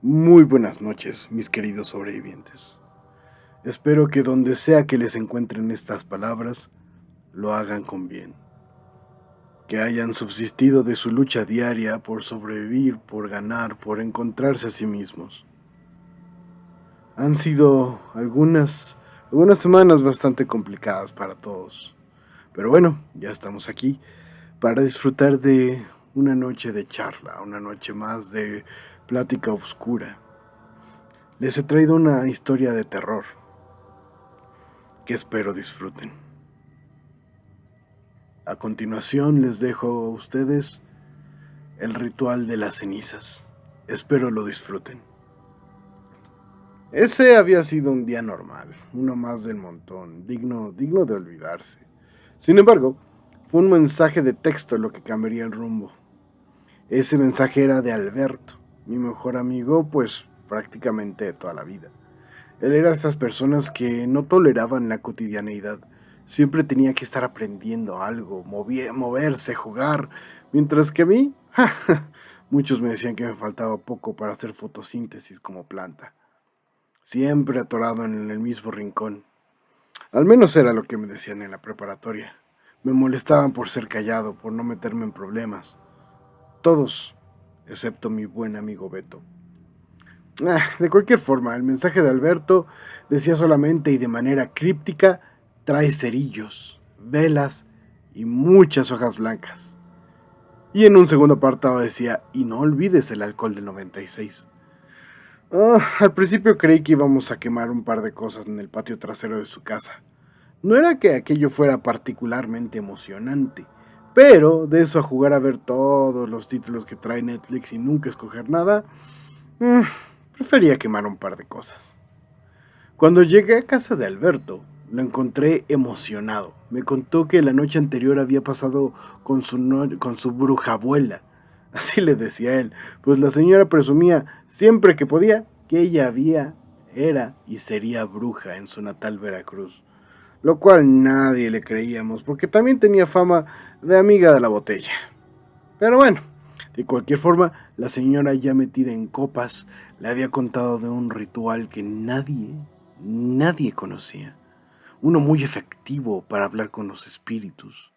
Muy buenas noches, mis queridos sobrevivientes. Espero que donde sea que les encuentren estas palabras, lo hagan con bien. Que hayan subsistido de su lucha diaria por sobrevivir, por ganar, por encontrarse a sí mismos. Han sido algunas semanas bastante complicadas para todos. Pero bueno, ya estamos aquí para disfrutar de una noche de charla, una noche más de plática oscura. Les he traído una historia de terror que espero disfruten. A continuación les dejo a ustedes el ritual de las cenizas. Espero lo disfruten. Ese había sido un día normal, uno más del montón, digno de olvidarse. Sin embargo, fue un mensaje de texto lo que cambiaría el rumbo. Ese mensaje era de Alberto, mi mejor amigo, pues prácticamente de toda la vida. Él era de esas personas que no toleraban la cotidianeidad. Siempre tenía que estar aprendiendo algo, moverse, jugar. Mientras que a mí, muchos me decían que me faltaba poco para hacer fotosíntesis como planta. Siempre atorado en el mismo rincón. Al menos era lo que me decían en la preparatoria. Me molestaban por ser callado, por no meterme en problemas. Todos, excepto mi buen amigo Beto. De cualquier forma, el mensaje de Alberto decía solamente y de manera críptica: trae cerillos, velas y muchas hojas blancas. Y en un segundo apartado decía: y no olvides el alcohol del 96. Al principio creí que íbamos a quemar un par de cosas en el patio trasero de su casa. No era que aquello fuera particularmente emocionante, pero de eso a jugar a ver todos los títulos que trae Netflix y nunca escoger nada, mm, prefería quemar un par de cosas. Cuando llegué a casa de Alberto, lo encontré emocionado. Me contó que la noche anterior había pasado con su bruja abuela. Así le decía él, pues la señora presumía siempre que podía que ella era y sería bruja en su natal Veracruz. Lo cual nadie le creíamos, porque también tenía fama de amiga de la botella. Pero bueno, de cualquier forma, la señora, ya metida en copas, le había contado de un ritual que nadie conocía. Uno muy efectivo para hablar con los espíritus.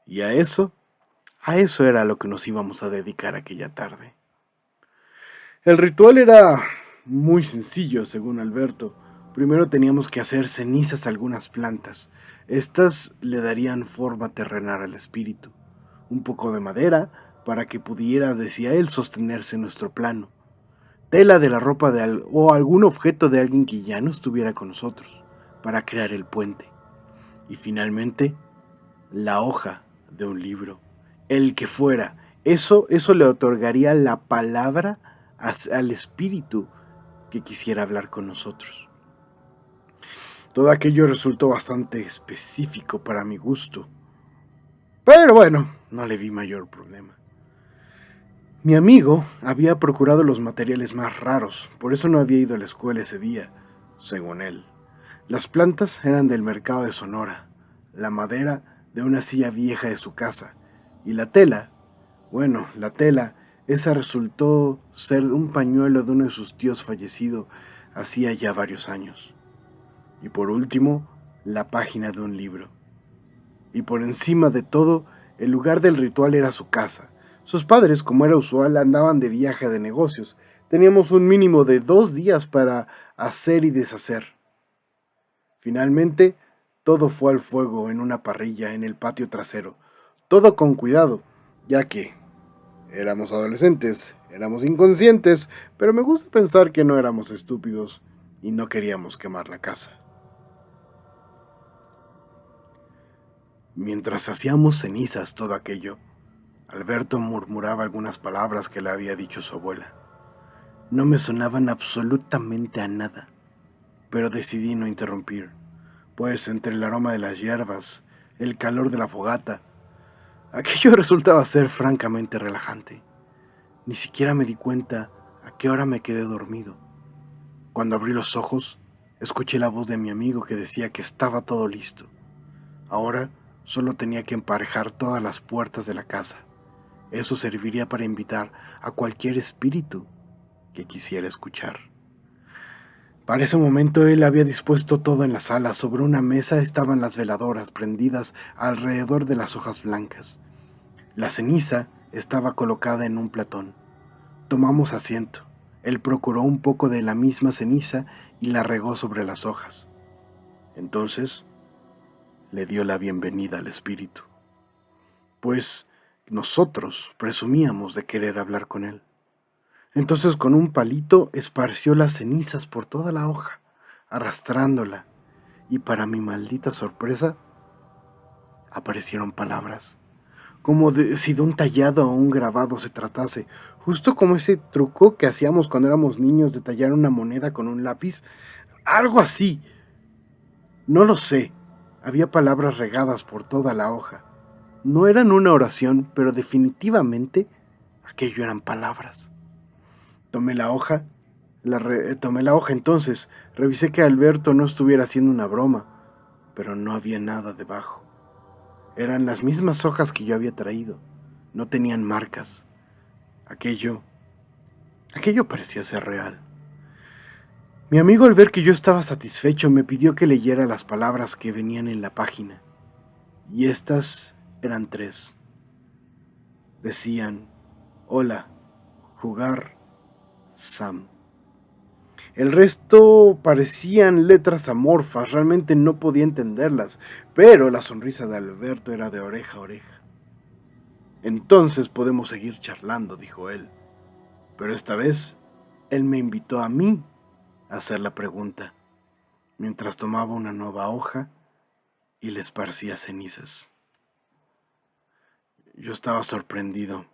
Y a eso era a lo que nos íbamos a dedicar aquella tarde. El ritual era muy sencillo, según Alberto. Primero teníamos que hacer cenizas a algunas plantas. Estas le darían forma terrenal al espíritu. Un poco de madera para que pudiera, decía él, sostenerse en nuestro plano. Tela de la ropa o algún objeto de alguien que ya no estuviera con nosotros, para crear el puente. Y finalmente, la hoja de un libro, el que fuera. Eso le otorgaría la palabra al espíritu que quisiera hablar con nosotros. Todo aquello resultó bastante específico para mi gusto, pero bueno, no le vi mayor problema. Mi amigo había procurado los materiales más raros, por eso no había ido a la escuela ese día, según él. Las plantas eran del mercado de Sonora, la madera de una silla vieja de su casa, y la tela, esa resultó ser un pañuelo de uno de sus tíos fallecido hacía ya varios años. Y por último, la página de un libro. Y por encima de todo, el lugar del ritual era su casa. Sus padres, como era usual, andaban de viaje de negocios. Teníamos un mínimo de 2 días para hacer y deshacer. Finalmente, todo fue al fuego en una parrilla en el patio trasero. Todo con cuidado, ya que éramos adolescentes, éramos inconscientes, pero me gusta pensar que no éramos estúpidos y no queríamos quemar la casa. Mientras hacíamos cenizas todo aquello, Alberto murmuraba algunas palabras que le había dicho su abuela. No me sonaban absolutamente a nada, pero decidí no interrumpir, pues entre el aroma de las hierbas, el calor de la fogata, aquello resultaba ser francamente relajante. Ni siquiera me di cuenta a qué hora me quedé dormido. Cuando abrí los ojos, escuché la voz de mi amigo que decía que estaba todo listo. Ahora solo tenía que emparejar todas las puertas de la casa. Eso serviría para invitar a cualquier espíritu que quisiera escuchar. Para ese momento él había dispuesto todo en la sala. Sobre una mesa estaban las veladoras prendidas alrededor de las hojas blancas. La ceniza estaba colocada en un platón. Tomamos asiento. Él procuró un poco de la misma ceniza y la regó sobre las hojas. Entonces le dio la bienvenida al espíritu, pues nosotros presumíamos de querer hablar con él. Entonces con un palito esparció las cenizas por toda la hoja, arrastrándola, y para mi maldita sorpresa aparecieron palabras, como si de un tallado o un grabado se tratase, justo como ese truco que hacíamos cuando éramos niños de tallar una moneda con un lápiz, algo así. No lo sé, había palabras regadas por toda la hoja. No eran una oración, pero definitivamente aquello eran palabras. Tomé la hoja entonces, revisé que Alberto no estuviera haciendo una broma, pero no había nada debajo. Eran las mismas hojas que yo había traído, no tenían marcas. Aquello parecía ser real. Mi amigo, al ver que yo estaba satisfecho, me pidió que leyera las palabras que venían en la página, y estas eran 3. Decían: hola, jugar, Sam. El resto parecían letras amorfas, realmente no podía entenderlas, pero la sonrisa de Alberto era de oreja a oreja. Entonces podemos seguir charlando, dijo él, pero esta vez él me invitó a mí a hacer la pregunta, mientras tomaba una nueva hoja y le esparcía cenizas. Yo estaba sorprendido.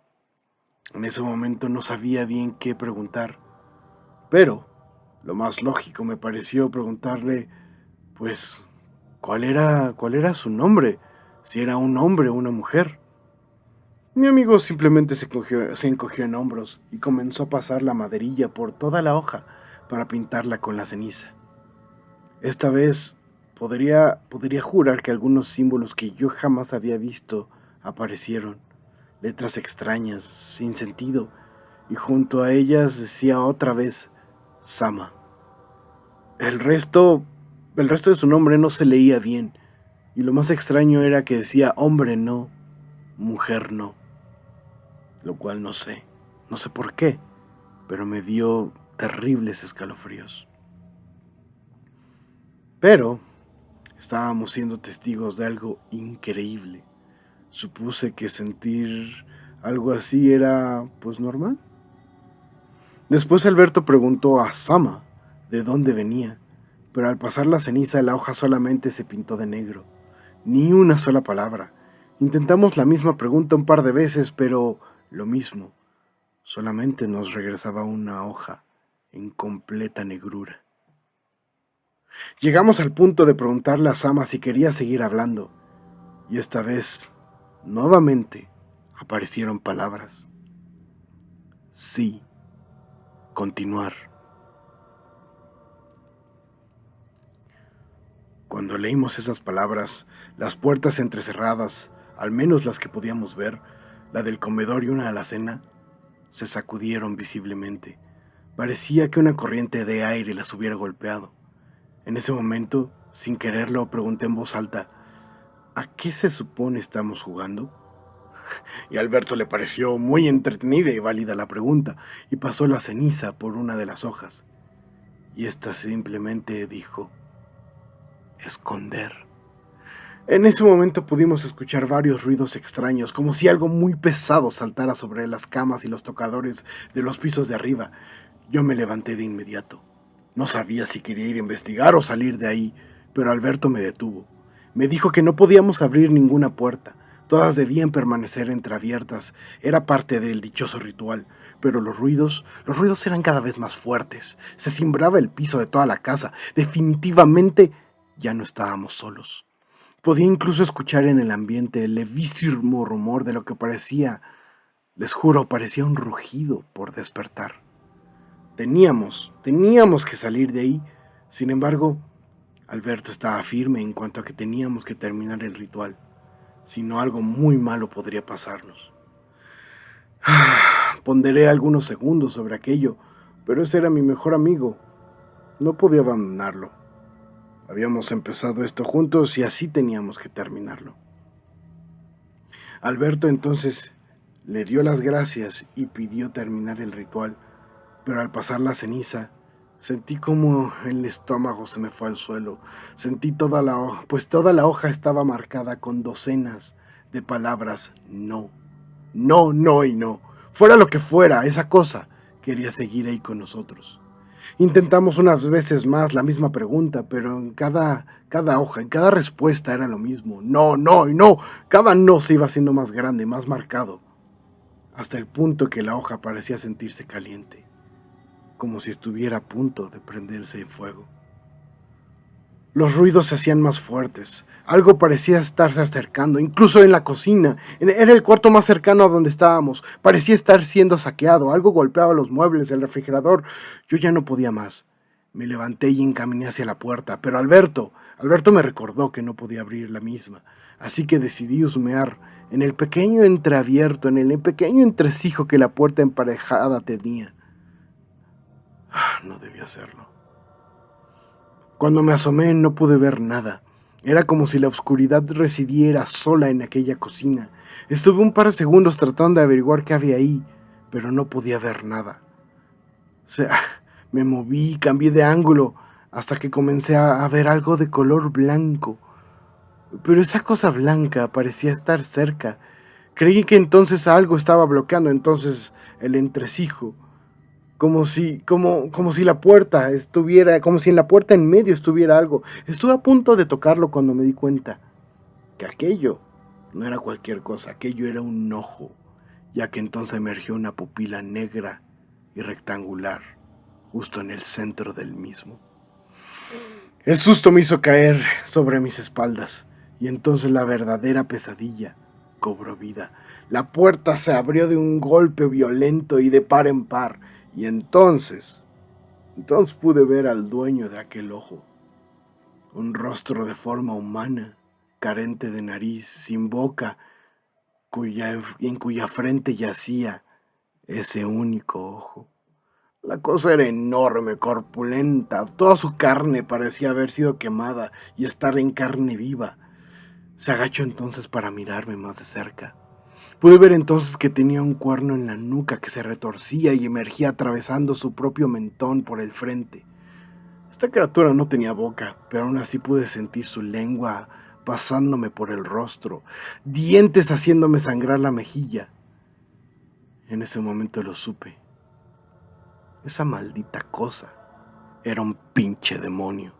En ese momento no sabía bien qué preguntar, pero lo más lógico me pareció preguntarle, pues, ¿cuál era su nombre? Si era un hombre o una mujer. Mi amigo simplemente se encogió en hombros y comenzó a pasar la maderilla por toda la hoja para pintarla con la ceniza. Esta vez podría jurar que algunos símbolos que yo jamás había visto aparecieron, letras extrañas, sin sentido, y junto a ellas decía otra vez Sama. El resto de su nombre no se leía bien, y lo más extraño era que decía hombre no, mujer no, lo cual no sé por qué, pero me dio terribles escalofríos. Pero estábamos siendo testigos de algo increíble. Supuse que sentir algo así era, pues, normal. Después Alberto preguntó a Sama de dónde venía, pero al pasar la ceniza la hoja solamente se pintó de negro. Ni una sola palabra. Intentamos la misma pregunta un par de veces, pero lo mismo. Solamente nos regresaba una hoja en completa negrura. Llegamos al punto de preguntarle a Sama si quería seguir hablando, y esta vez, nuevamente, aparecieron palabras. Sí, continuar. Cuando leímos esas palabras, las puertas entrecerradas, al menos las que podíamos ver, la del comedor y una alacena, se sacudieron visiblemente. Parecía que una corriente de aire las hubiera golpeado. En ese momento, sin quererlo, pregunté en voz alta, ¿a qué se supone estamos jugando? Y a Alberto le pareció muy entretenida y válida la pregunta, y pasó la ceniza por una de las hojas. Y ésta simplemente dijo, esconder. En ese momento pudimos escuchar varios ruidos extraños, como si algo muy pesado saltara sobre las camas y los tocadores de los pisos de arriba. Yo me levanté de inmediato. No sabía si quería ir a investigar o salir de ahí, pero Alberto me detuvo. Me dijo que no podíamos abrir ninguna puerta. Todas debían permanecer entreabiertas. Era parte del dichoso ritual. Pero los ruidos eran cada vez más fuertes. Se cimbraba el piso de toda la casa. Definitivamente ya no estábamos solos. Podía incluso escuchar en el ambiente el levísimo rumor de lo que parecía, les juro, parecía un rugido por despertar. Teníamos que salir de ahí. Sin embargo, Alberto estaba firme en cuanto a que teníamos que terminar el ritual, si no algo muy malo podría pasarnos. Ponderé algunos segundos sobre aquello, pero ese era mi mejor amigo. No podía abandonarlo. Habíamos empezado esto juntos y así teníamos que terminarlo. Alberto entonces le dio las gracias y pidió terminar el ritual, pero al pasar la ceniza, sentí como el estómago se me fue al suelo. Sentí toda la hoja, pues toda la hoja estaba marcada con docenas de palabras no, no, no y no. Fuera lo que fuera, esa cosa quería seguir ahí con nosotros. Intentamos unas veces más la misma pregunta, pero en cada hoja, en cada respuesta era lo mismo. No, no y no. Cada no se iba haciendo más grande, más marcado, hasta el punto que la hoja parecía sentirse caliente, como si estuviera a punto de prenderse en fuego. Los ruidos se hacían más fuertes. Algo parecía estarse acercando, incluso en la cocina. Era el cuarto más cercano a donde estábamos. Parecía estar siendo saqueado. Algo golpeaba los muebles, el refrigerador. Yo ya no podía más. Me levanté y encaminé hacia la puerta, pero Alberto me recordó que no podía abrir la misma. Así que decidí husmear en el pequeño entreabierto, en el pequeño entresijo que la puerta emparejada tenía. No debía hacerlo. Cuando me asomé no pude ver nada. Era como si la oscuridad residiera sola en aquella cocina. Estuve un par de segundos tratando de averiguar qué había ahí, pero no podía ver nada. Me moví, cambié de ángulo, hasta que comencé a ver algo de color blanco. Pero esa cosa blanca parecía estar cerca. Creí que entonces algo estaba bloqueando entonces el entresijo. Como si la puerta estuviera, como si en la puerta en medio estuviera algo. Estuve a punto de tocarlo cuando me di cuenta que aquello no era cualquier cosa, aquello era un ojo, ya que entonces emergió una pupila negra y rectangular justo en el centro del mismo. El susto me hizo caer sobre mis espaldas y entonces la verdadera pesadilla cobró vida. La puerta se abrió de un golpe violento y de par en par. Y entonces pude ver al dueño de aquel ojo. Un rostro de forma humana, carente de nariz, sin boca, en cuya frente yacía ese único ojo. La cosa era enorme, corpulenta, toda su carne parecía haber sido quemada y estar en carne viva. Se agachó entonces para mirarme más de cerca. Pude ver entonces que tenía un cuerno en la nuca que se retorcía y emergía atravesando su propio mentón por el frente. Esta criatura no tenía boca, pero aún así pude sentir su lengua pasándome por el rostro, dientes haciéndome sangrar la mejilla. En ese momento lo supe. Esa maldita cosa era un pinche demonio.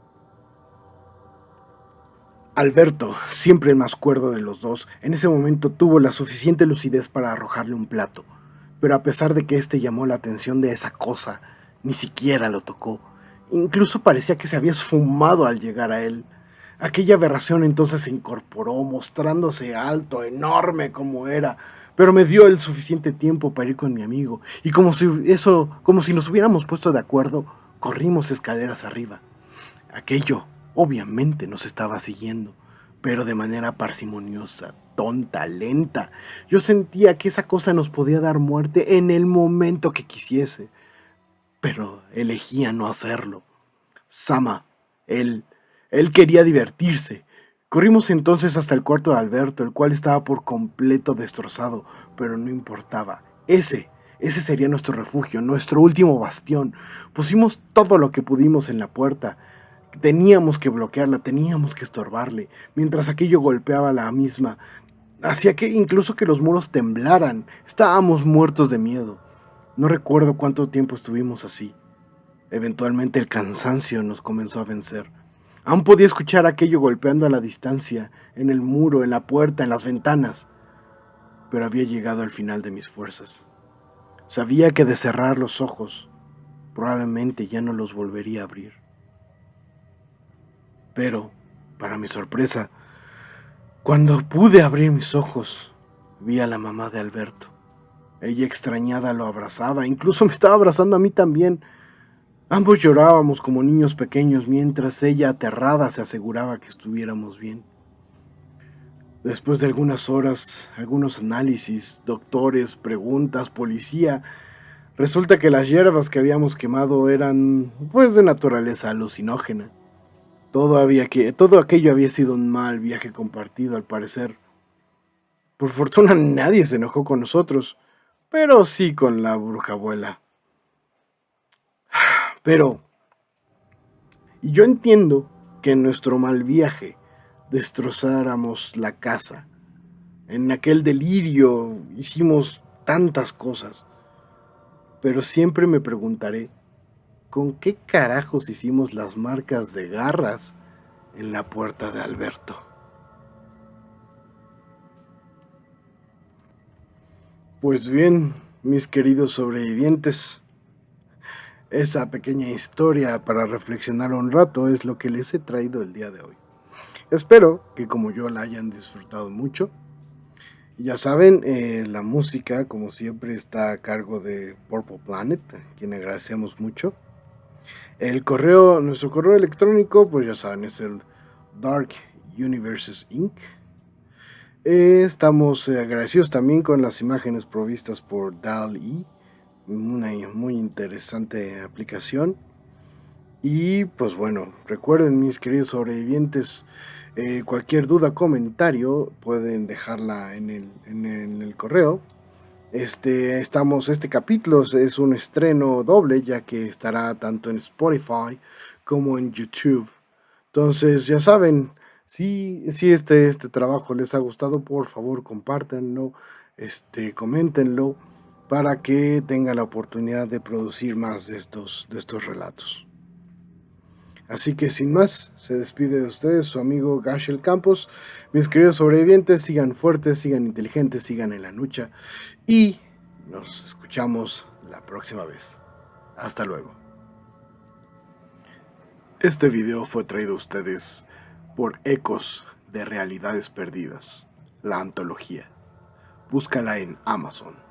Alberto, siempre el más cuerdo de los dos, en ese momento tuvo la suficiente lucidez para arrojarle un plato, pero a pesar de que éste llamó la atención de esa cosa, ni siquiera lo tocó. Incluso parecía que se había esfumado al llegar a él. Aquella aberración entonces se incorporó, mostrándose alto, enorme como era, pero me dio el suficiente tiempo para ir con mi amigo, y como si nos hubiéramos puesto de acuerdo, corrimos escaleras arriba. Aquello obviamente nos estaba siguiendo, pero de manera parsimoniosa, tonta, lenta. Yo sentía que esa cosa nos podía dar muerte en el momento que quisiese, pero elegía no hacerlo. Sama, él quería divertirse. Corrimos entonces hasta el cuarto de Alberto, el cual estaba por completo destrozado, pero no importaba. Ese sería nuestro refugio, nuestro último bastión. Pusimos todo lo que pudimos en la puerta. Teníamos que bloquearla, teníamos que estorbarle, mientras aquello golpeaba la misma. Hacía que incluso que los muros temblaran. Estábamos muertos de miedo. No recuerdo cuánto tiempo estuvimos así. Eventualmente el cansancio nos comenzó a vencer. Aún podía escuchar aquello golpeando a la distancia, en el muro, en la puerta, en las ventanas. Pero había llegado al final de mis fuerzas. Sabía que de cerrar los ojos, probablemente ya no los volvería a abrir. Pero, para mi sorpresa, cuando pude abrir mis ojos, vi a la mamá de Alberto. Ella extrañada lo abrazaba, incluso me estaba abrazando a mí también. Ambos llorábamos como niños pequeños mientras ella aterrada se aseguraba que estuviéramos bien. Después de algunas horas, algunos análisis, doctores, preguntas, policía, Resulta que las hierbas que habíamos quemado eran, pues, de naturaleza alucinógena. Todo aquello había sido un mal viaje compartido, al parecer. Por fortuna nadie se enojó con nosotros, pero sí con la bruja abuela. Pero, y yo entiendo que en nuestro mal viaje destrozáramos la casa. En aquel delirio hicimos tantas cosas, pero siempre me preguntaré, ¿con qué carajos hicimos las marcas de garras en la puerta de Alberto? Pues bien, mis queridos sobrevivientes, esa pequeña historia para reflexionar un rato es lo que les he traído el día de hoy. Espero que como yo la hayan disfrutado mucho. Ya saben, la música, como siempre, está a cargo de Purple Planet, a quien agradecemos mucho. Nuestro correo electrónico, pues ya saben, es el Dark Universes Inc. Estamos agradecidos también con las imágenes provistas por DALL-E, una muy interesante aplicación. Y pues bueno, recuerden, mis queridos sobrevivientes, cualquier duda, comentario, pueden dejarla en el correo. Este capítulo es un estreno doble, ya que estará tanto en Spotify como en YouTube. Entonces, ya saben, si este trabajo les ha gustado, por favor, compártanlo, coméntenlo, para que tenga la oportunidad de producir más de estos relatos. Así que sin más, se despide de ustedes su amigo Gashel Campos. Mis queridos sobrevivientes, sigan fuertes, sigan inteligentes, sigan en la lucha y nos escuchamos la próxima vez. Hasta luego. Este video fue traído a ustedes por Ecos de Realidades Perdidas, la antología. Búscala en Amazon.